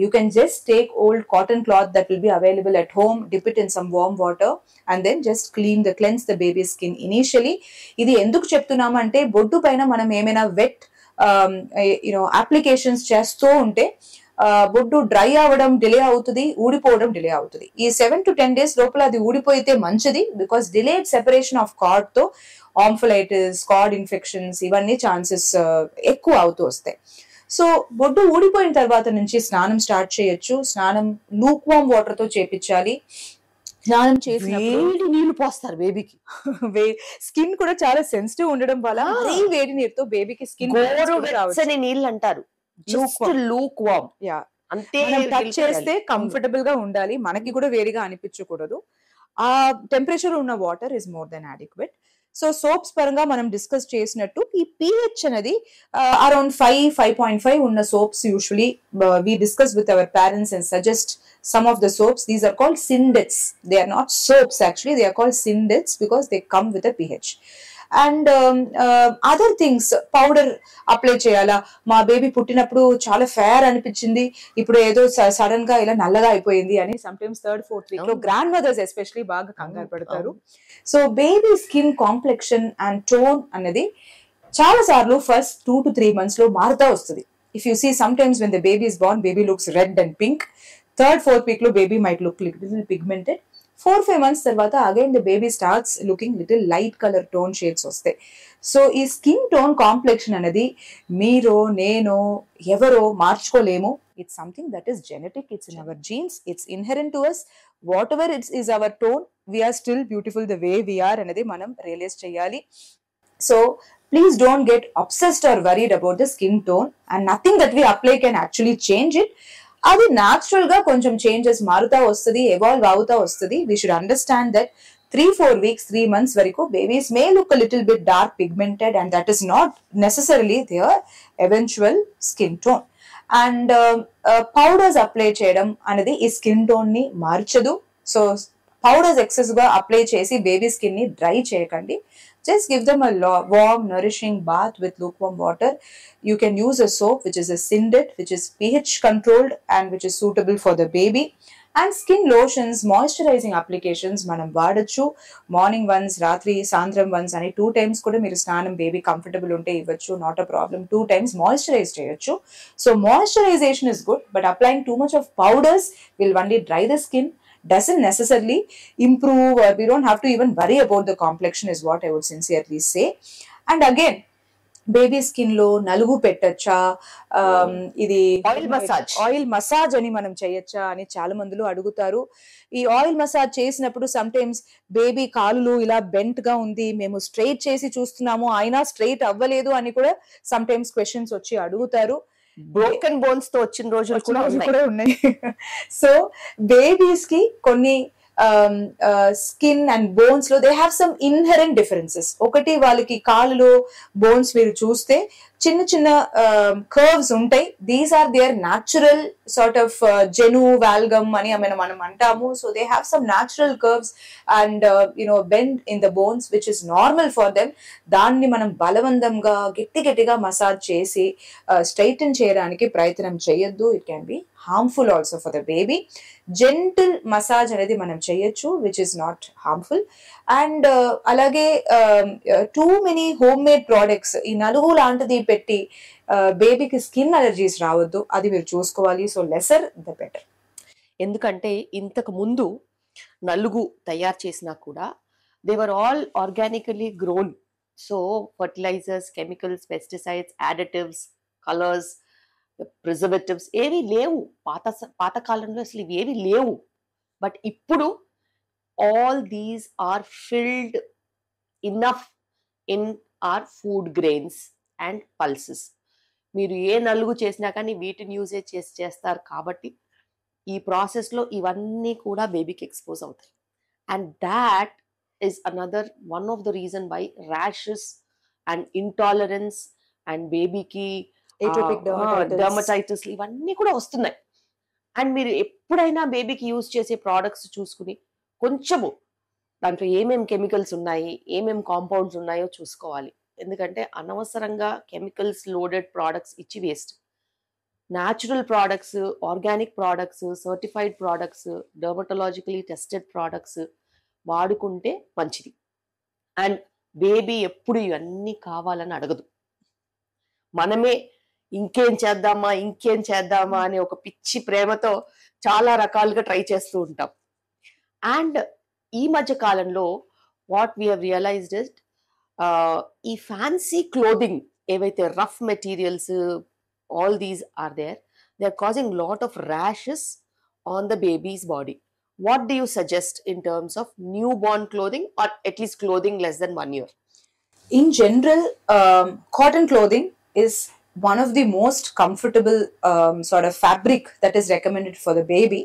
You can just take old cotton cloth that will be available at home, dip it in some warm water and then just cleanse the baby skin initially. ఇది ఎందుకు చెప్తున్నాము అంటే, బొడ్డు పైన మనం ఏమైనా వెట్ అప్లికేషన్స్ చేస్తూ ఉంటే బొడ్డు డ్రై అవ్వడం డిలే అవుతుంది, ఊడిపోవడం డిలే అవుతుంది. ఈ 7 to 10 days లోపల అది ఊడిపోయితే మంచిది. Because delayed separation of card తో ఆంఫలైటిస్, కార్డ్ ఇన్ఫెక్షన్స్ ఇవన్నీ ఛాన్సెస్ ఎక్కువ అవుతూ వస్తాయి. సో బొడ్డు ఊడిపోయిన తర్వాత నుంచి స్నానం స్టార్ట్ చేయొచ్చు. స్నానం లూక్ వామ్ వాటర్ తో చేపించాలి. స్నానం చేసి నీళ్లు పోస్తారు బేబీకి. స్కిన్ కూడా చాలా సెన్సిటివ్ ఉండడం వల్ల వేడి నీరుతో బేబీకి స్కిన్ నీళ్ళు అంటారు. లూక్ వామ్, అంతే. టచ్ చేస్తే కంఫర్టబుల్ గా ఉండాలి, మనకి కూడా వేడిగా అనిపించకూడదు. ఆ టెంపరేచర్ ఉన్న water is more than adequate. So soaps పరంగా మనం డిస్కస్ చేసినట్టు ఈ pH అనేది అరౌండ్ 5.5 ఉన్న soaps usually we discuss with our parents and suggest some of the soaps. These are called Sindets. They are not soaps actually, they are called Sindets because they come with a pH. And other things, powder apply చేయాలా, మా baby పుట్టినప్పుడు చాలా fair అనిపించింది, ఇప్పుడు ఏదో sudden గా ఇలా నల్లగా అయిపోయింది అని సమ్టైమ్స్ థర్డ్ ఫోర్త్ వీక్ లో గ్రాండ్ మదర్స్ ఎస్పెషలీ బాగా కంగారు పడతారు. So baby skin complexion and tone అనేది చాలా సార్లు ఫస్ట్ 2 to 3 months లో మారుతా వస్తుంది. If you see sometimes when the baby is born, baby looks red and pink. Third, fourth week లో baby might look little pigmented. 4-5 months తర్వాత again the baby starts looking little light color tone shades వస్తాయి. So ఈ skin tone complexion అనేది మీరు నేను ఎవరో మార్చుకోలేము. It's something that is genetic, it's in our genes, it's inherent to us. Whatever it's is our tone, we are still beautiful the way we are అనేది మనం realise చేయాలి. So please don't get obsessed or worried about the skin tone, and nothing that we apply can actually change it. అది natural గా కొంచెం changes మారుతా వస్తుంది, evolve అవుతా వస్తుంది. We should understand that 3-4 weeks, 3 months వరకు babies may look a little bit dark pigmented, and that is not necessarily their eventual skin tone. And powders apply చేయడం అనేది ఈ స్కిన్ టోన్ ని మార్చదు. సో పౌడర్స్ ఎక్సెస్ గా apply చేసి baby skin ని dry చేయకండి. Just give them a warm, nourishing bath with lukewarm water. You can use a soap which is a Sindit, which is pH controlled and which is suitable for the baby. And skin lotions, moisturizing applications manam vaadachu. Morning ones, ratri, sandram ones ani 2 times kuda meer snanam baby comfortable unte ivvachu, not a problem. 2 times moisturize cheyochu. So moisturization is good, but applying too much of powders will only dry the skin, doesn't necessarily improve, or we don't have to even worry about the complexion is what I would sincerely say. And again, baby skin లో నలుగు పెట్టచ్చా, ఇది oil massage అని మనం చేయొచ్చా అని చాలా మందిలో అడుగుతారు. ఈ ఆయిల్ మసాజ్ చేసినప్పుడు సమ్ టైమ్స్ బేబీ కాలులు ఇలా బెంట్ గా ఉంది, మేము స్ట్రైట్ చేసి చూస్తున్నాము అయినా స్ట్రైట్ అవ్వలేదు అని కూడా సమ్ టైమ్స్ క్వశ్చన్స్ వచ్చి అడుగుతారు. బ్రోకెన్ బోన్స్ తో వచ్చిన రోజులు కూడా ఉన్నాయి. సో బేబీస్ కి కొన్ని స్కిన్ అండ్ బోన్స్ లో they have some inherent differences. ఒకటి, వాళ్ళకి కాలులో బోన్స్ మీరు చూస్తే చిన్న చిన్న కర్వ్స్ ఉంటాయి. These are their natural sort of genu valgum అని మనం అంటాము. So they have some natural curves and bend in the bones which is normal for them. దాన్ని మనం బలవంతంగా గట్టిగా మసాజ్ చేసి స్ట్రైటన్ చేయడానికి ప్రయత్నం చేయొద్దు. It can be harmful also for the baby. Gentle massage అనేది మనం చేయొచ్చు which is not harmful. And అలాగే too many homemade products, ఈ నలుగు లాంటిది పెట్టి బేబీకి స్కిన్ అలర్జీస్ రావద్దు, అది మీరు చూసుకోవాలి. So lesser the better. ఎందుకంటే ఇంతకు ముందు నలుగు తయారు చేసినా కూడా they were all organically grown. So fertilisers, chemicals, pesticides, additives, colours, preservatives ఏవి లేవు. పాతకాలంలో అసలు ఇవి ఏవి లేవు. బట్ ఇప్పుడు all these are filled enough in our food grains and pulses. మీరు ఏ నలుగు చేసినా కానీ వీటిని యూజేజ్ చేస్తారు కాబట్టి ఈ ప్రాసెస్లో ఇవన్నీ కూడా బేబీకి ఎక్స్పోజ్ అవుతాయి. And that is another one of the reason why rashes and intolerance and బేబీకి డర్మటైటిస్ ఇవన్నీ కూడా వస్తున్నాయి. అండ్ మీరు ఎప్పుడైనా బేబీకి యూజ్ చేసే ప్రోడక్ట్స్ చూసుకుని కొంచెము దాంట్లో ఏమేమి కెమికల్స్ ఉన్నాయి, ఏమేమి కాంపౌండ్స్ ఉన్నాయో చూసుకోవాలి. ఎందుకంటే అనవసరంగా కెమికల్స్ లోడెడ్ ప్రోడక్ట్స్ ఇచ్చి waste. Natural products, organic products, certified products, dermatologically tested products వాడుకుంటే మంచిది. అండ్ బేబీ ఎప్పుడు ఇవన్నీ కావాలని అడగదు. మనమే ఇంకేం చేద్దామా అనే ఒక పిచ్చి ప్రేమతో చాలా రకాలుగా ట్రై చేస్తూ ఉంటాం. అండ్ ఈ మధ్య కాలంలో what we have realised is ఈ ఫ్యాన్సీ క్లోదింగ్ ఏవైతే rough materials all these are there, they are causing lot of rashes on the baby's body. What do you suggest in terms of newborn clothing, or at least clothing less than 1 year? In general, cotton clothing is one of the most comfortable sort of fabric that is recommended for the baby.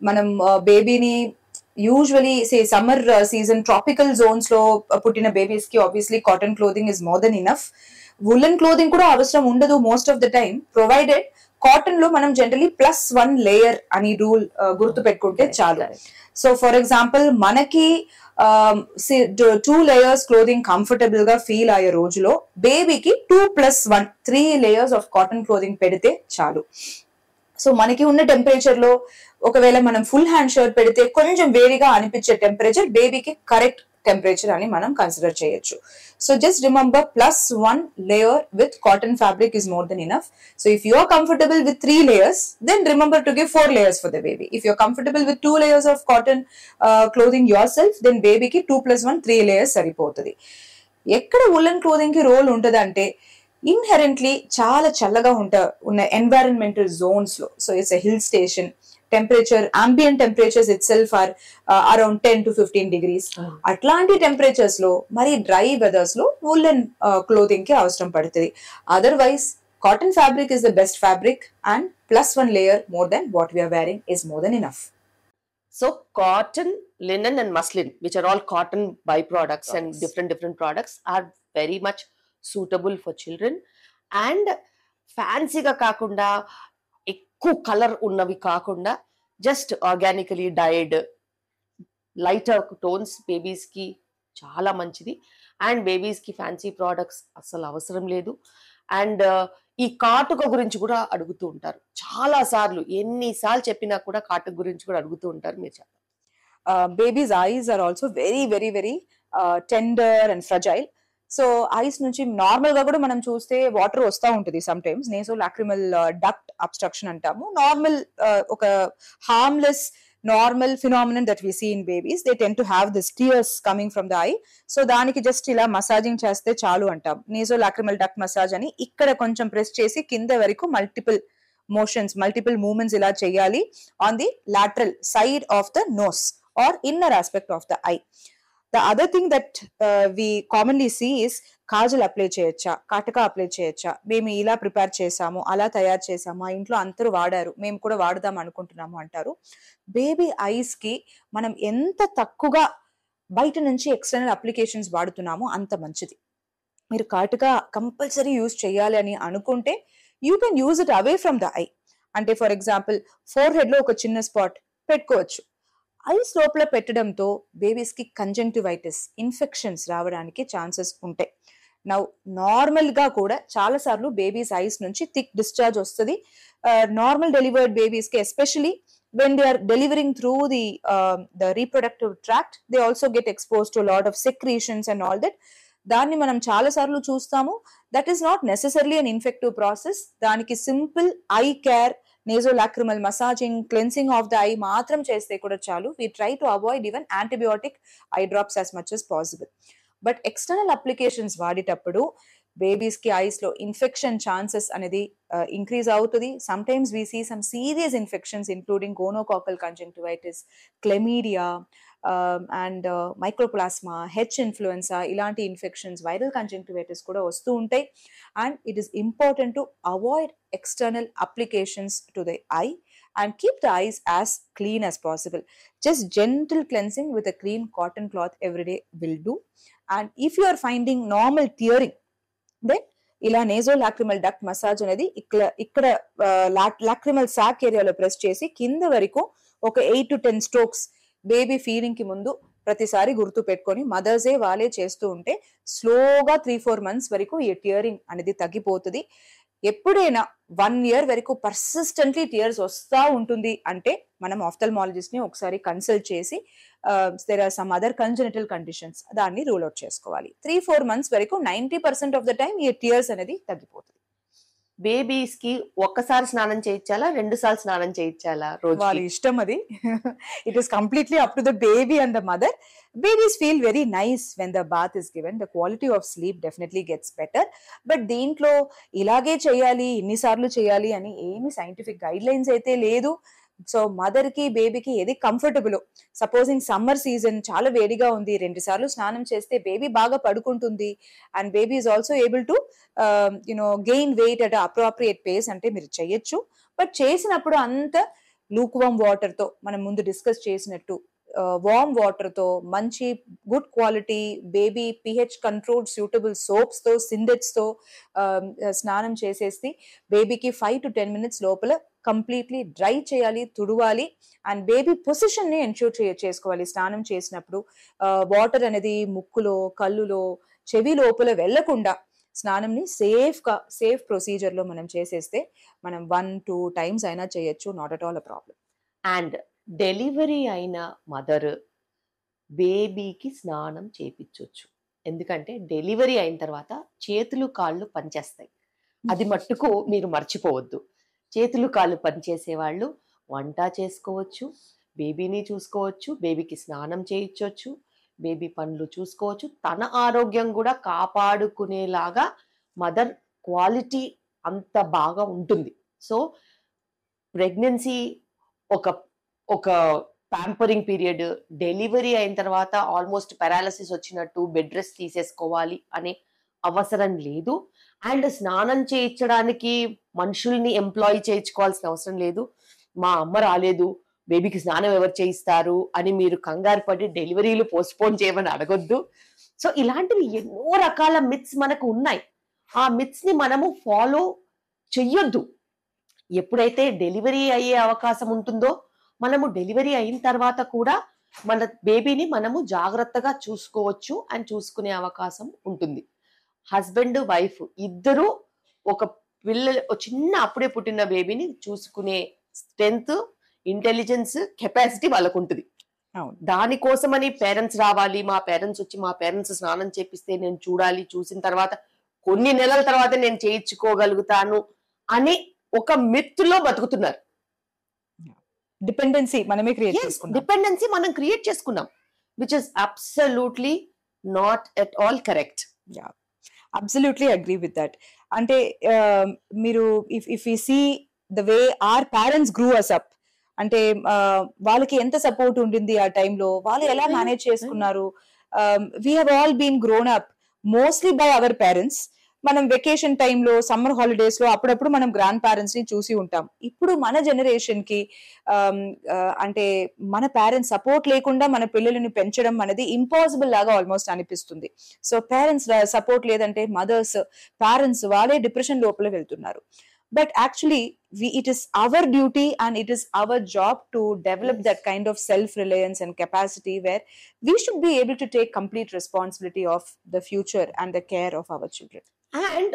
Manam baby ni usually say summer season tropical zones lo puttina babies ki obviously cotton clothing is more than enough. Woolen clothing కూడా అవసరం ఉండదు most of the time, provided cotton లో మనం generally +1 layer అని rule గుర్తు పెట్టుకుంటే చాలు. So for example మనకి టూ లేయర్స్ క్లోదింగ్ కంఫర్టబుల్ గా ఫీల్ అయ్యే రోజులో బేబీకి 2+1 3 లేయర్స్ ఆఫ్ కాటన్ క్లోదింగ్ పెడితే చాలు. సో మనకి ఉన్న టెంపరేచర్ లో ఒకవేళ మనం ఫుల్ హ్యాండ్ షర్ట్ పెడితే కొంచెం వేడిగా అనిపించే టెంపరేచర్ బేబీకి కరెక్ట్ టెంపరేచర్ అని మనం కన్సిడర్ చేయొచ్చు. So just remember +1 layer with cotton fabric is more than enough. So if you are comfortable with 3 layers, then remember to give 4 layers for the baby. If you're comfortable with 2 layers of cotton clothing yourself, then baby ki 2+1 3 layers saripotadi. ఎక్కడ woolen clothing కి role ఉంటది అంటే inherently చాలా చల్లగా ఉన్న environmental Jones లో. So it's a hill station, temperature ambient temperatures itself are around 10 to 15 degrees. అట్లాంటి temperatures లో మరి డ్రై వెదర్స్ లో వూలెన్ క్లోదింగ్ కి అవసరం పడుతుంది. Otherwise cotton fabric is the best fabric and +1 layer more than what we are wearing is more than enough. So cotton, linen and muslin, which are all cotton byproducts and different products, are very much suitable for children. And ఫ్యాన్సీగా కాకుండా ఎక్కువ colour ఉన్నవి కాకుండా just organically dyed lighter tones బేబీస్కి చాలా మంచిది. And బేబీస్కి fancy products అసలు అవసరం లేదు. అండ్ ఈ కాటుక గురించి కూడా అడుగుతూ ఉంటారు చాలా సార్లు, ఎన్నిసార్లు చెప్పినా కూడా కాటుక గురించి కూడా అడుగుతూ ఉంటారు. మీరు చెప్పండి. Babies' eyes are also very, very, very tender and fragile. So eyes నుంచి నార్మల్ గా కూడా మనం చూస్తే వాటర్ వస్తూ ఉంటుంది sometimes. Naso lacrimal duct obstruction అంటాము. నార్మల్ ఒక harmless normal phenomenon that we see in babies. They tend to have this tears coming from the eye. So దానికి జస్ట్ ఇలా మసాజింగ్ చేస్తే చాలు అంటాం. నేసో లాక్రిమల్ డక్ట్ మసాజ్ అని ఇక్కడ కొంచెం ప్రెస్ చేసి కింద వరకు మల్టిపుల్ మూమెంట్స్ ఇలా చేయాలి on the lateral side of the nose or inner aspect of the eye. The other thing that we commonly see is kajal apply చేయొచ్చా, కాటక అప్లై చేయొచ్చా, మేము ఇలా ప్రిపేర్ చేసాము, అలా తయారు చేసాము, మా ఇంట్లో అందరూ వాడారు, మేము కూడా వాడదాం అనుకుంటున్నాము అంటారు. బేబీ ఐస్ కి మనం ఎంత తక్కువగా బయట నుంచి ఎక్స్టర్నల్ అప్లికేషన్స్ వాడుతున్నామో అంత మంచిది. మీరు కాటక కంపల్సరీ యూజ్ చేయాలి అని అనుకుంటే you can use it away from the I. అంటే ఫర్ ఎగ్జాంపుల్ ఫోర్ హెడ్ లో ఒక చిన్న స్పాట్ పెట్టుకోవచ్చు. ఐస్ లోపల పెట్టడంతో బేబీస్ కి కంజంక్టివైటిస్ ఇన్ఫెక్షన్స్ రావడానికి ఛాన్సెస్ ఉంటాయి. నౌ నార్మల్ గా కూడా చాలా సార్లు బేబీస్ ఐస్ నుంచి థిక్ డిశ్చార్జ్ వస్తుంది. నార్మల్ డెలివర్డ్ బేబీస్ కి especially when they are delivering through the reproductive tract, they also get exposed to a lot of secretions and all that. దాన్ని మనం చాలా సార్లు చూస్తాము. That is not necessarily an infective process. దానికి simple eye care, nasolacrimal massaging, cleansing of the eye మాత్రం చేస్తే కూడా చాలు. We try to avoid even antibiotic eye drops as much as possible. But external applications వాడేటప్పుడు babies కి eyes లో infection chances అనేది increase అవుతుంది. Sometimes we see some serious infections including gonococcal conjunctivitis, chlamydia and mycoplasma, H influenza, ఇలాంటి ఇన్ఫెక్షన్స్, viral conjunctivitis కూడా వస్తూ ఉంటాయి. And it is important to avoid external applications to the eye and keep the eyes as clean as possible. Just gentle cleansing with a clean cotton cloth every day will do. And if you are finding normal tearing, then ఇలా nasolacrimal duct massage అనేది ఇక్కడ lacrimal sac ఏరియాలో press చేసి కింద వరకు ఒక 8 to 10 strokes baby feeding కి ముందు ప్రతిసారి గుర్తు పెట్టుకొని మదర్సే వాళ్ళే చేస్తూ ఉంటే స్లోగా 3-4 months వరకు ఈ టియరింగ్ అనేది తగ్గిపోతుంది. ఎప్పుడైనా 1 year వరకు పర్సిస్టెంట్లీ టియర్స్ వస్తూ ఉంటుంది అంటే మనం ఆఫ్థల్మాలజిస్ట్ ని ఒకసారి కన్సల్ట్ చేసి there are some other congenital conditions దాన్ని రూల్ అవుట్ చేసుకోవాలి. 3-4 months వరకు 90% ఆఫ్ ద టైం ఈ టియర్స్ అనేది తగ్గిపోతుంది. బేబీస్ కి ఒక్కసారి స్నానం చేయించాలా, 2 సార్లు స్నానం చేయించాలా? వాళ్ళ ఇష్టం అది. It is completely up to the baby and the mother. Babies feel very nice when the bath is given. The quality of sleep definitely gets better. But దీంట్లో ఇలాగే చేయాలి, ఇన్నిసార్లు చేయాలి అని ఏమి సైంటిఫిక్ గైడ్ లైన్స్ అయితే లేదు. సో మదర్ కి బేబీకి ఏది కంఫర్టబుల్. సపోజింగ్ సమ్మర్ సీజన్ చాలా వేడిగా ఉంది, 2 సార్లు స్నానం చేస్తే బేబీ బాగా పడుకుంటుంది and baby is also able to gain weight at appropriate pace అంటే మీరు చేయొచ్చు. బట్ చేసినప్పుడు అంత లూక్వామ్ వాటర్ తో మనం ముందు డిస్కస్ చేసినట్టు వార్మ్ వాటర్ తో మంచి good quality baby pH controlled suitable soaps తో సిండెట్స్ తో స్నానం చేసేసి బేబీకి 5 to 10 minutes లోపల కంప్లీట్లీ డ్రై చేయాలి, తుడవాలి. అండ్ బేబీ పొజిషన్ ని ఎన్ష్యూర్ చేసుకోవాలి. స్నానం చేసినప్పుడు వాటర్ అనేది ముక్కులో, కళ్ళులో, చెవి లోపల వెళ్లకుండా స్నానంని సేఫ్ ప్రొసీజర్ లో మనం చేసేస్తే మనం 1-2 times అయినా చేయొచ్చు. Not at all a problem. And delivery అయిన మదర్ బేబీకి స్నానం చేపించవచ్చు. ఎందుకంటే డెలివరీ అయిన తర్వాత చేతులు కాళ్ళు పనిచేస్తాయి. అది మట్టుకు మీరు మర్చిపోవద్దు. చేతులు కాళ్ళు పనిచేసే వాళ్ళు వంట చేసుకోవచ్చు, బేబీని చూసుకోవచ్చు, బేబీకి స్నానం చేయించవచ్చు, బేబీ పనులు చూసుకోవచ్చు. తన ఆరోగ్యం కూడా కాపాడుకునేలాగా మదర్ క్వాలిటీ అంత బాగా ఉంటుంది. సో ప్రెగ్నెన్సీ ఒక ఒక ప్యాంపరింగ్ పీరియడ్, డెలివరీ అయిన తర్వాత ఆల్మోస్ట్ పారాలసిస్ వచ్చినట్టు బెడ్ రెస్ట్ తీసేసుకోవాలి అనే అవసరం లేదు. అండ్ స్నానం చేయించడానికి మనుషుల్ని ఎంప్లాయ్ చేయించుకోవాల్సిన అవసరం లేదు. మా అమ్మ రాలేదు, బేబీకి స్నానం ఎవరు చేయిస్తారు అని మీరు కంగారు పడి డెలివరీలు పోస్ట్పోన్ చేయమని అడగొద్దు. సో ఇలాంటివి ఎన్నో రకాల మిత్స్ మనకు ఉన్నాయి. ఆ మిత్స్ ని మనము ఫాలో చెయ్యొద్దు. ఎప్పుడైతే డెలివరీ అయ్యే అవకాశం ఉంటుందో మనము డెలివరీ అయిన తర్వాత కూడా మన బేబీని మనము జాగ్రత్తగా చూసుకోవచ్చు అండ్ చూసుకునే అవకాశం ఉంటుంది. హస్బెండ్ వైఫ్ ఇద్దరు ఒక చిన్న అప్పుడే పుట్టిన బేబీని చూసుకునే స్ట్రెంగ్త్, ఇంటెలిజెన్స్, కెపాసిటీ వాళ్ళకు ఉంటుంది. దానికోసమని పేరెంట్స్ రావాలి, మా పేరెంట్స్ వచ్చి మా పేరెంట్స్ స్నానం చేపిస్తే నేను చూడాలి, చూసిన తర్వాత కొన్ని నెలల తర్వాత నేను చేయించుకోగలుగుతాను అని ఒక మిత్తులో బతుకుతున్నారు. డిపెండెన్సీ మనమే క్రియేట్ చేసుకున్నాం. డిపెండెన్సీ మనం క్రియేట్ చేసుకున్నాం, which is absolutely not at all correct. Absolutely agree with that. అంటే మీరు if you see the way our parents grew us up, అంటే వాళ్ళకి ఎంత సపోర్ట్ ఉండింది ఆ టైంలో, వాళ్ళు ఎలా మేనేజ్ చేసుకున్నారు. We have all been grown up mostly by our parents. మనం వెకేషన్ టైంలో, సమ్మర్ హాలిడేస్ లో అప్పుడప్పుడు మనం గ్రాండ్ పేరెంట్స్ ని చూసి ఉంటాం. ఇప్పుడు మన జనరేషన్ కి అంటే మన పేరెంట్స్ సపోర్ట్ లేకుండా మన పిల్లలని పెంచడం అనేది ఇంపాసిబుల్ లాగా ఆల్మోస్ట్ అనిపిస్తుంది. సో పేరెంట్స్ సపోర్ట్ లేదంటే మదర్స్, పేరెంట్స్ వాళ్ళే డిప్రెషన్ లోపల వెళ్తున్నారు. But actually, it is our duty and it is our job to develop that kind of self-reliance and capacity where we should be able to take complete responsibility of the future and the care of our children. And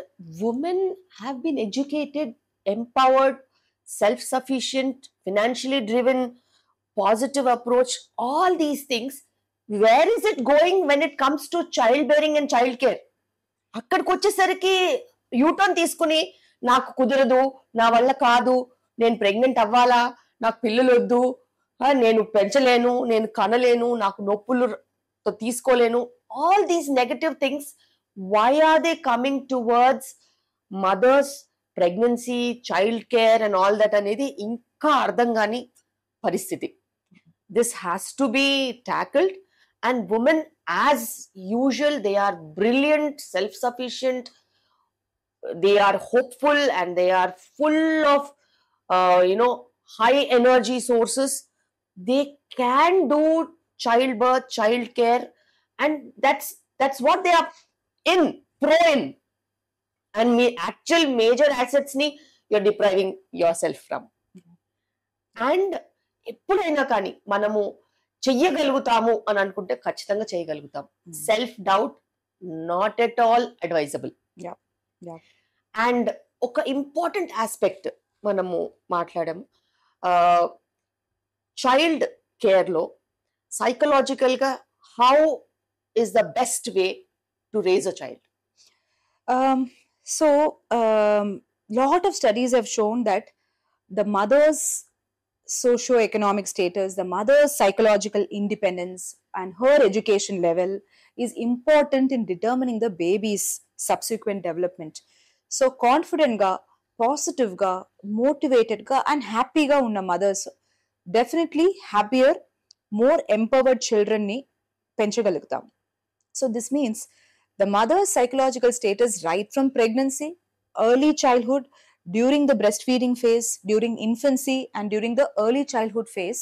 women have been educated, empowered, self-sufficient, financially driven, positive approach, all these things. Where is it going when it comes to childbearing and childcare? అక్కడికి వచ్చేసరికి U turn తీసుకుని నాకు కుదరదు, నా వల్ల కాదు, నేను pregnant అవ్వాలా, నాకు పిల్లలు వద్దు, నేను పెంచలేను, నేను కనలేను, నాకు నొప్పులు తీసుకోలేను, all these negative things, why are they coming towards mothers, pregnancy, child care and all that అనేది ఇంకా అర్థం కాని పరిస్థితి. This has to be tackled, and women as usual, they are brilliant, self-sufficient, they are hopeful, and they are full of high energy sources. They can do childbirth, child care, and that's what they are pro in. And actual major assets ni you're depriving yourself from. And ఎప్పుడైనా కానీ మనము చెయ్యగలుగుతాము అని అనుకుంటే ఖచ్చితంగా చేయగలుగుతాం. Self doubt not at all advisable. And ఒక important aspect మనము మాట్లాడాము, చైల్డ్ కేర్ లో సైకలాజికల్ గా how is the best way to raise a child. So lot of studies have shown that the mother's socio-economic status, the mother's psychological independence and her education level is important in determining the baby's subsequent development. So confident ga, positive ga, motivated ga and happy ga unna mothers definitely happier, more empowered children ni penchagalugutam. So this means the mother's psychological status right from pregnancy, early childhood, during the breastfeeding phase, during infancy and during the early childhood phase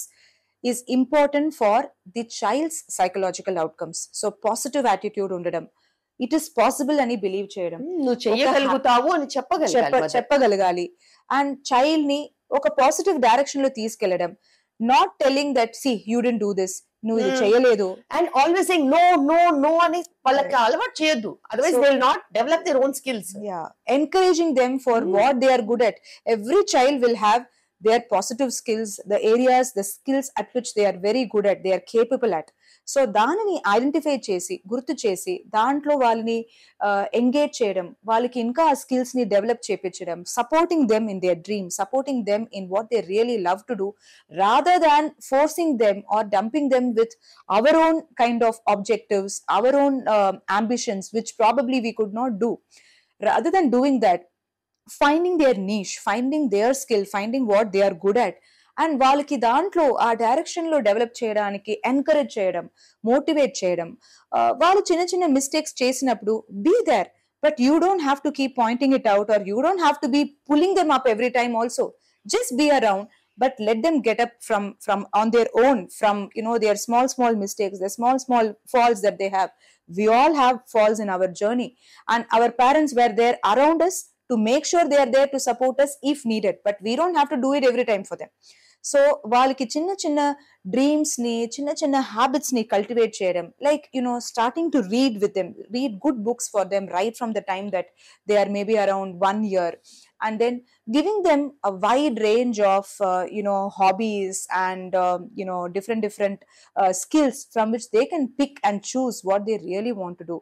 is important for the child's psychological outcomes. So positive attitude undadam, it is possible ani believe cheyadam, నువ్వు చేయగలుగుతావు అని చెప్పగలగాలి and child ni ఒక positive direction లో తీసుకెళ్లడం, not telling that see you don't do this, నువ్వు ఇది చేయలేదు, and always saying no no no అని వాళ్ళకి అలవాటు చేయొద్దు, otherwise they will not develop their own skills. encouraging them for what they are good at. Every child will have their positive skills, the areas, the skills at which they are very good at, they are capable at. So దానిని identify చేసి, గుర్తు చేసి, దాంట్లో వాళ్ళని engage చేయడం, వాళ్ళకి ఇంకా ఆ స్కిల్స్ ని డెవలప్ చేపించడం, supporting them in their dream, supporting them in what they really love to do, rather than forcing them or dumping them with our own kind of objectives, our own ambitions which probably we could not do. Rather than doing that, finding their niche, finding their skill, finding what they are good at, and వాళ్ళకి దాంట్లో ఆ direction లో develop చేయడానికి encourage చేయడం, motivate చేయడం. వాళ్ళు చిన్న చిన్న మిస్టేక్స్ చేసినప్పుడు be there, but you don't have to keep pointing it out, or you don't have to be pulling them up every time also. Just be around, but let them get up from on their own, from their small mistakes, the small falls that they have. We all have falls in our journey, and our parents were there around us to make sure they are there to support us if needed, but we don't have to do it every time for them. So వాళ్ళకి చిన్న చిన్న dreams ని, చిన్న చిన్న habits ని cultivate చేయడం, like starting to read with them, read good books for them right from the time that they or maybe around 1 year, and then giving them a wide range of hobbies and different skills from which they can pick and choose what they really want to do,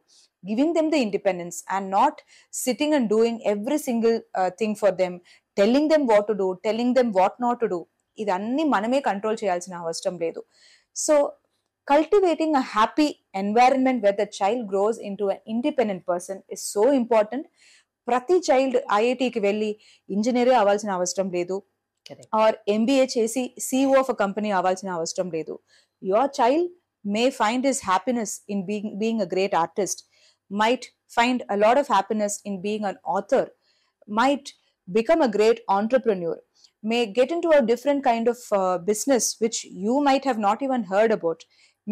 giving them the independence and not sitting and doing every single thing for them, telling them what to do, telling them what not to do. ఇదన్నీ మనమే control చేయాల్సిన అవసరం లేదు. So cultivating a happy environment wear the child gross in to an independent person is so important. ప్రతి child ఐఐటికి వెళ్ళి ఇంజనీరే అవ్వాల్సిన అవసరం లేదు, ఆర్ ఎంబీఏ చేసి సిఇఓ ఆఫ్ అ కంపెనీ అవ్వాల్సిన అవసరం లేదు. Your child may find his happiness in being a great artist, might find a lot of happiness in being an author, might become a great entrepreneur, may get into a different kind of business which you might have not even heard about,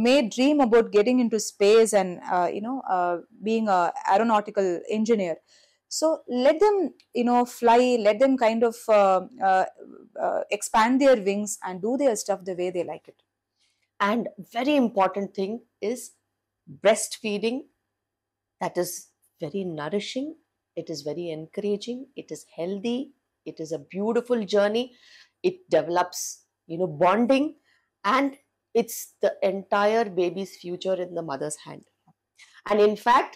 may dream about getting into space and being a aeronautical engineer. So let them fly, let them kind of expand their wings and do their stuff the way they like it. And very important thing is breastfeeding. That is very nourishing, it is very encouraging, it is healthy, it is a beautiful journey, it develops bonding, and it's the entire baby's future in the mother's hand. And in fact,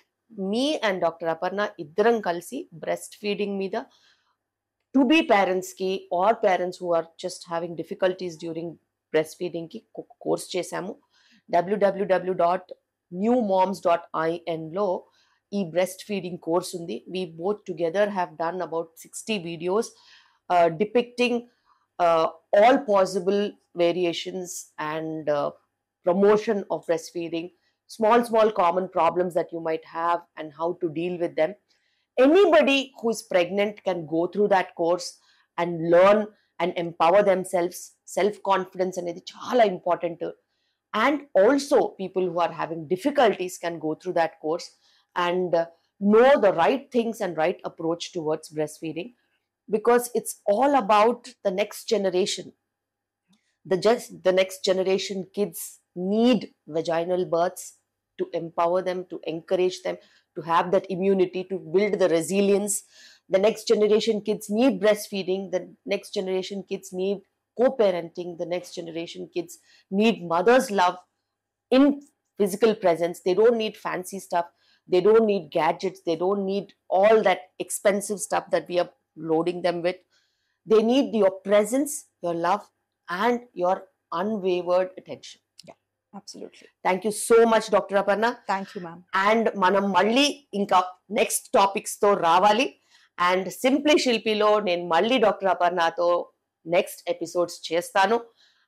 me and Dr. Aparna iddaram kalsi breastfeeding meeda to be parents ki or parents who are just having difficulties during breastfeeding ki course chesamu. www.newmoms.in lo ఈ breast feeding course ఉంది. We both together have done about 60 videos depicting all possible variations and promotion of breastfeeding, small common problems that you might have and how to deal with them. Anybody who is pregnant can go through that course and learn and empower themselves. Self-confidence అనేది చాలా important. And also people who are having difficulties can go through that course and know the right things and right approach towards breastfeeding, because it's all about the next generation. The next generation kids need vaginal births to empower them, to encourage them, to have that immunity, to build the resilience. The next generation kids need breastfeeding. The next generation kids need co-parenting. The next generation kids need mother's love in physical presence. They don't need fancy stuff. They don't need gadgets. They don't need all that expensive stuff that we are loading them with. They need your presence, your love, and your unwavered attention. Yeah, absolutely. Thank you so much, Dr. Aparna. Thank you, ma'am. And manam malli inka next topics tho ravali. And Simply Shilpi lo nen malli Dr. Aparna tho next episodes chestanu.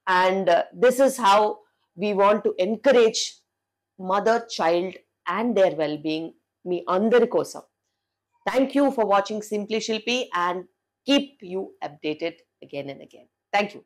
And this is how we want to encourage mother, child, and their well-being, మీ అందరి కోసం. Thank you for watching Simply Shilpi and keep you updated again and again. Thank you.